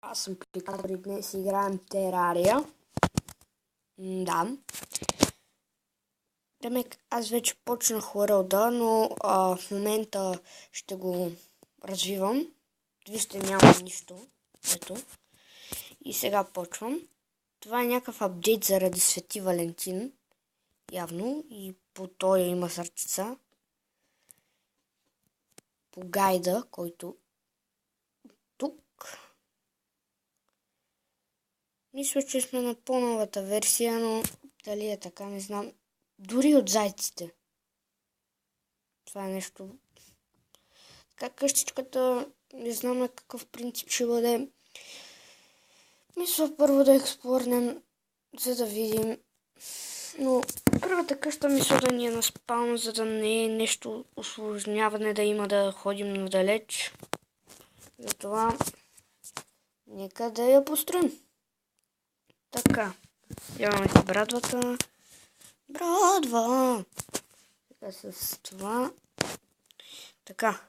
Аз съм Пликатор и днес играем Терария. Да. Демек, аз вече почнах World, но в момента ще го развивам. Вижте, няма нищо. Ето. И сега почвам. Това е някакъв апдейт заради Свети Валентин. Явно. И по тоя има сърчица. По гайда, който тук. Мисля, че сме на по-новата версия, но дали е така, не знам. Дори от зайците. Това е нещо. Така къщичката, не знам на какъв принцип ще бъде. Мисля първо да експлорнем, за да видим. Но първата къща мисля да ни е на спална, за да не е нещо усложняване, да има да ходим надалеч. Затова нека да я построим. Така. Имаме си брадвата. Брадва! Така с това. Така.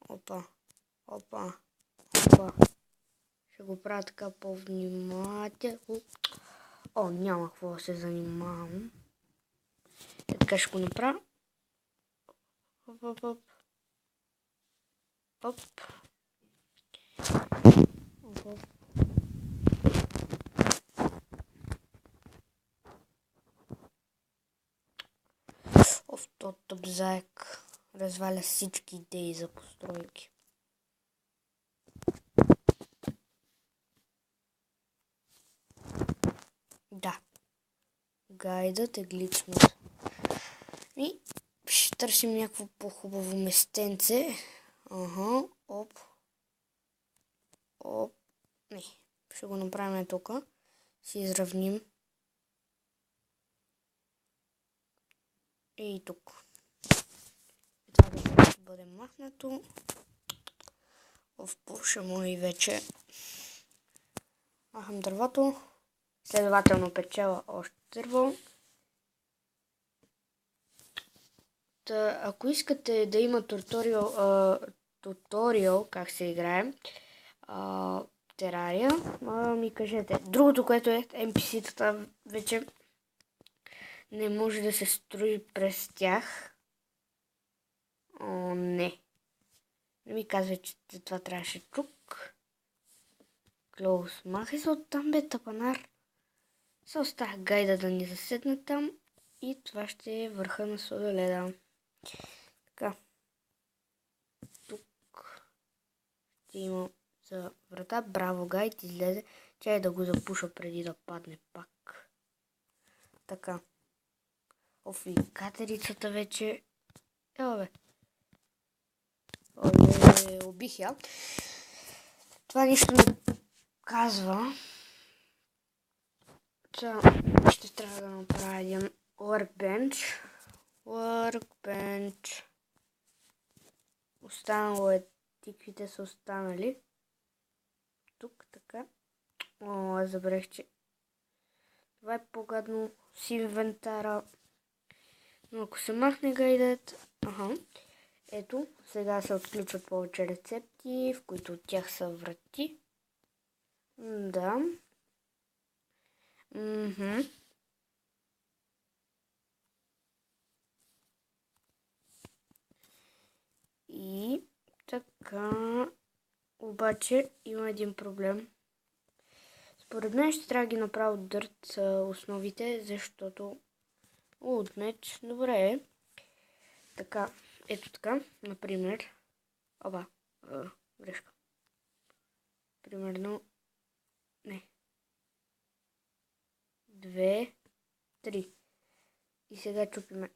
Опа. Опа. Опа. Ще го правя така по-внимателно. О, няма какво да се занимавам. Така ще го направя. Оп, оп, оп. Оп. Оп, оп. Оф, то тъп заек разваля всички идеи за постройки. Да. Гайдът е гличмат. И ще търсим някакво по-хубаво местенце. Ага, оп. Оп. Не. Ще го направим тук. Си изравним. И тук. Това да ще бъде махнато. В пуша му и вече. Махам дървото. Следователно печела още дърво. Ако искате да има туториал как се играе Терария, ми кажете. Другото, което е NPC-тата вече не може да се строи през тях. О, не. Не ми казва, че това трябваше тук. Close. Махай се оттам, бе, тапанар. Се оставя гайда да ни заседне там. И това ще е върха на сладоледа. Така. Тук ще има за врата. Браво, гайд излезе. Чай да го запуша преди да падне пак. Така. Оф, и катерицата вече. Ева, бе. Убих я. Това нищо не казва. Ще трябва да направя един workbench. Workbench. Останало е. Тиквите са останали. Тук, така. О, аз забравих, че това е по-гадно с инвентара. Но ако се махне гайдът. Ага. Ето, сега се отключват повече рецепти, в които от тях са врати. Да. И така. Обаче има един проблем. Според мен ще трябва да ги направя от дърт основите, защото от меч. Добре е. Така. Ето така, например. Оба, грешка. Примерно, не. 2, 3. И сега чупиме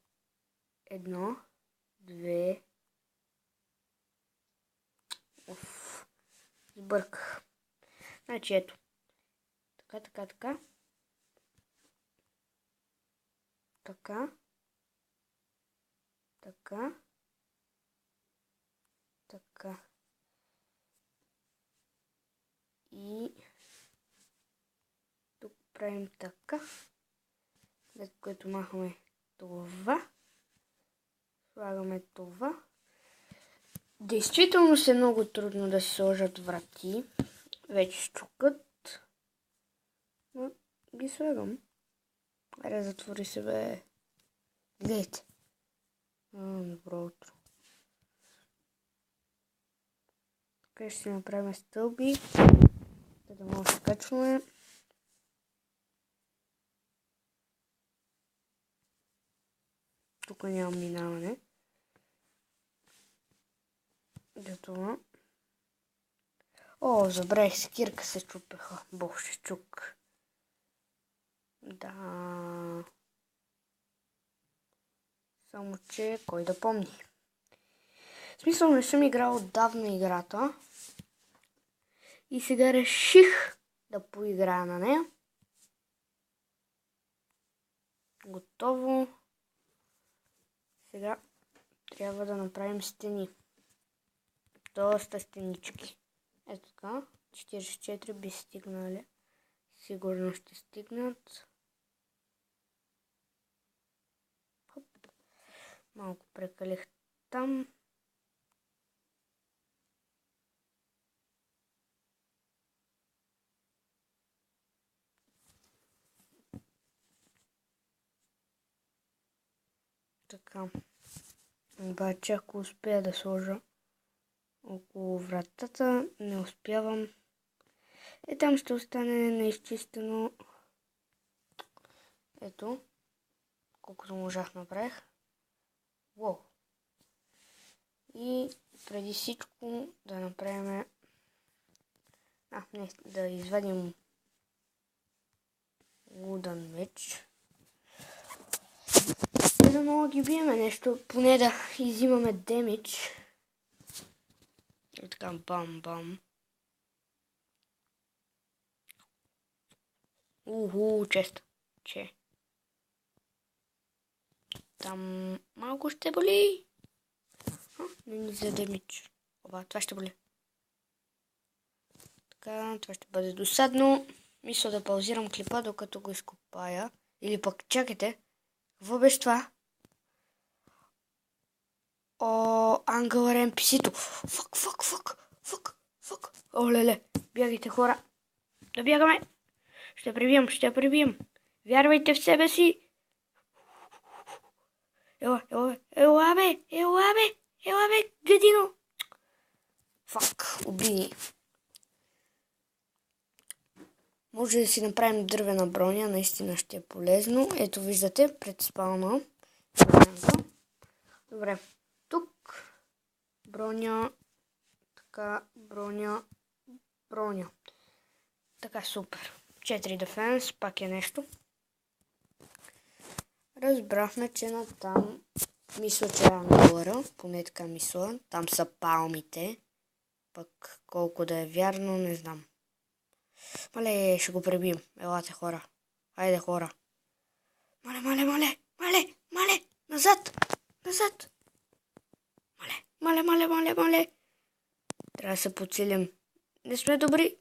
1, 2. Оф, сбърках. Значи ето. Така, така, така. Така. Така. Така. И тук правим така. След което махаме това. Слагаме това. Действително е много трудно да се сложат врати. вече чукат. Но ги слагам. Аре, затвори се, бе. Гледайте. Добро утро. Така ще си направим стълби, за да може да качваме. Тук няма минаване. За това. О, забравих, секирка се чупеха. Боже, чук. Да. Само че, кой да помни. В смисъл, не съм играл отдавна играта. И сега реших да поиграя на нея. Готово. Сега трябва да направим стени. Доста стенички. Ето така. 44 би стигнали. Сигурно ще стигнат. Хоп. Малко прекалих там. Така. Обаче, ако успея да сложа около вратата, не успявам. Там ще остане неизчистено. Ето. Колкото можах направих. Уау. И преди всичко да направим... да извадим луден меч. Да мога ги биеме нещо, поне да изимаме демидж. И така, бам-бам. Чест. Че. Там малко ще боли. Не ни за демидж. Това ще боли. Така, това ще бъде досадно. Мисля да паузирам клипа, докато го изкопая. Или пък, чакайте. Какво беше това? Ангъл NPC-то. Фък. О, леле. Бягайте, хора. Да бягаме. Ще пребием. Вярвайте в себе си. Ела бе, гадино. Фак, убини. Може да си направим дървена броня, наистина ще е полезно. Ето виждате, пред спална. Добре, тук броня, така, броня. Така, супер. 4 дефенс, пак е нещо. Разбрахме, че натам, мисля, че е ангора, поне така мисля. Там са палмите. Пък колко да е вярно, не знам. Мале, ще го пребием. Елате, хора. Хайде, хора. Мале. Назад. Мале. Трябва да се подсилим. Не сме добри.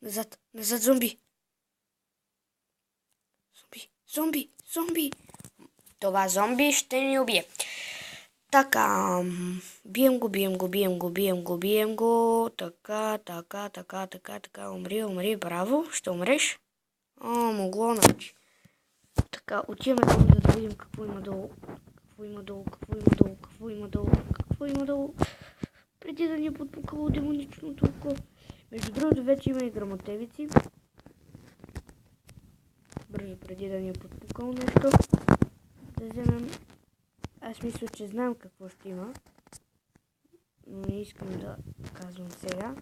Назад, зомби. Това зомби ще ни убие. Така, бием го. Така, умри, браво. Ще умреш? Могло, значи. Така, отиваме там да видим какво има долу. Преди да ни е подпукало демоничното око. Между другото, вече има и грамотевици. Бързо, преди да ни е подпукало нещо. Да вземем... Аз мисля, че знам какво ще има. Но не искам да казвам сега.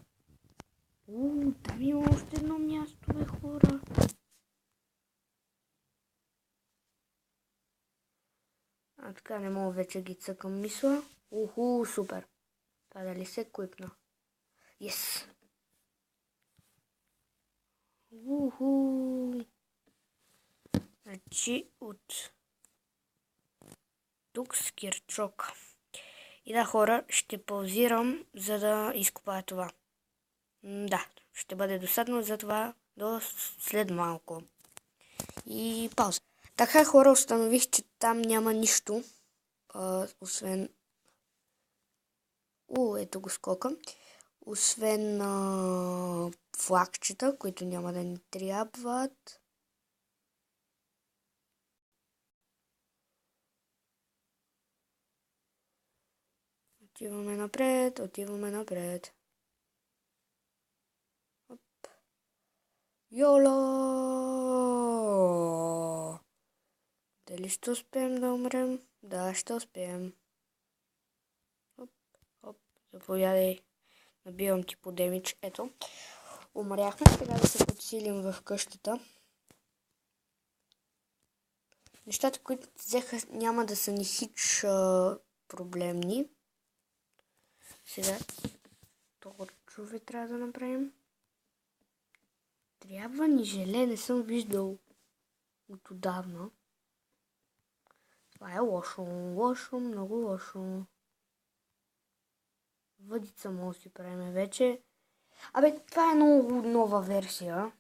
Там има още едно място, бе, хора. Така не мога вече ги цъкам, мисля. Супер. Това дали се клипна? Yes. Значи от тук с кирчок. И да, хора, ще паузирам, за да изкопая това. Да, ще бъде досадно, затова до след малко. И пауза. Така, хора, установих, че там няма нищо, освен Ето го скока. Освен флагчета, които няма да ни трябват. Отиваме напред. Оп. Йоло! Дали ще успеем да умрем? Да, ще успеем. Оп, заповядай. Набивам ти по демидж. Ето. Умряхме. Сега да се подсилим в къщата. Нещата, които взеха, няма да са ни хич проблемни. Сега торчове трябва да направим. Трябва ни желе, не съм виждал от отдавна. Това е лошо, много лошо. Въдица може да си правим вече. Това е много нова версия.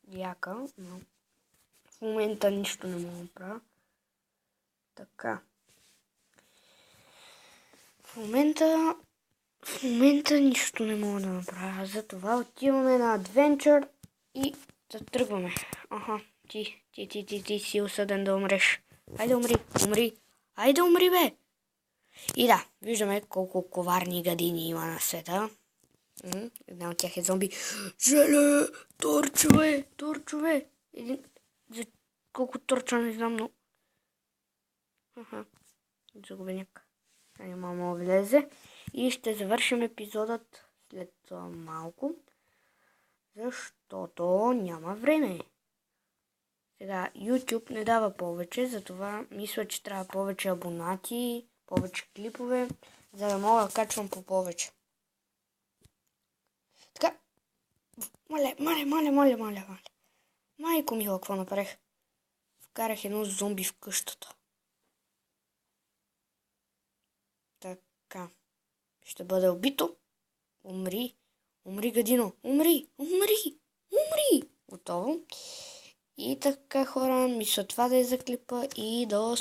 Яка, но в момента нищо не мога да правя. Така. В момента нищо не мога да направя. Затова отиваме на адвенчър и да тръгваме. Ти си осъден да умреш. Айде умри. Айде умри, бе! И да, виждаме колко коварни гадини има на света. Една от тях е зомби. Желе! Торчове! За колко торча не знам, но... Загубеняк. Няма да влезе. И ще завършим епизодът след малко. Защото няма време. Сега YouTube не дава повече, затова мисля, че трябва повече абонати, повече клипове, за да мога да качвам по повече. Така. Маля. Майко мила, какво направих? Вкарах едно зомби в къщата. Така. Ще бъде убито. Умри, гадино. Умри. Готово. И така, хора, мисля това да е за клипа и до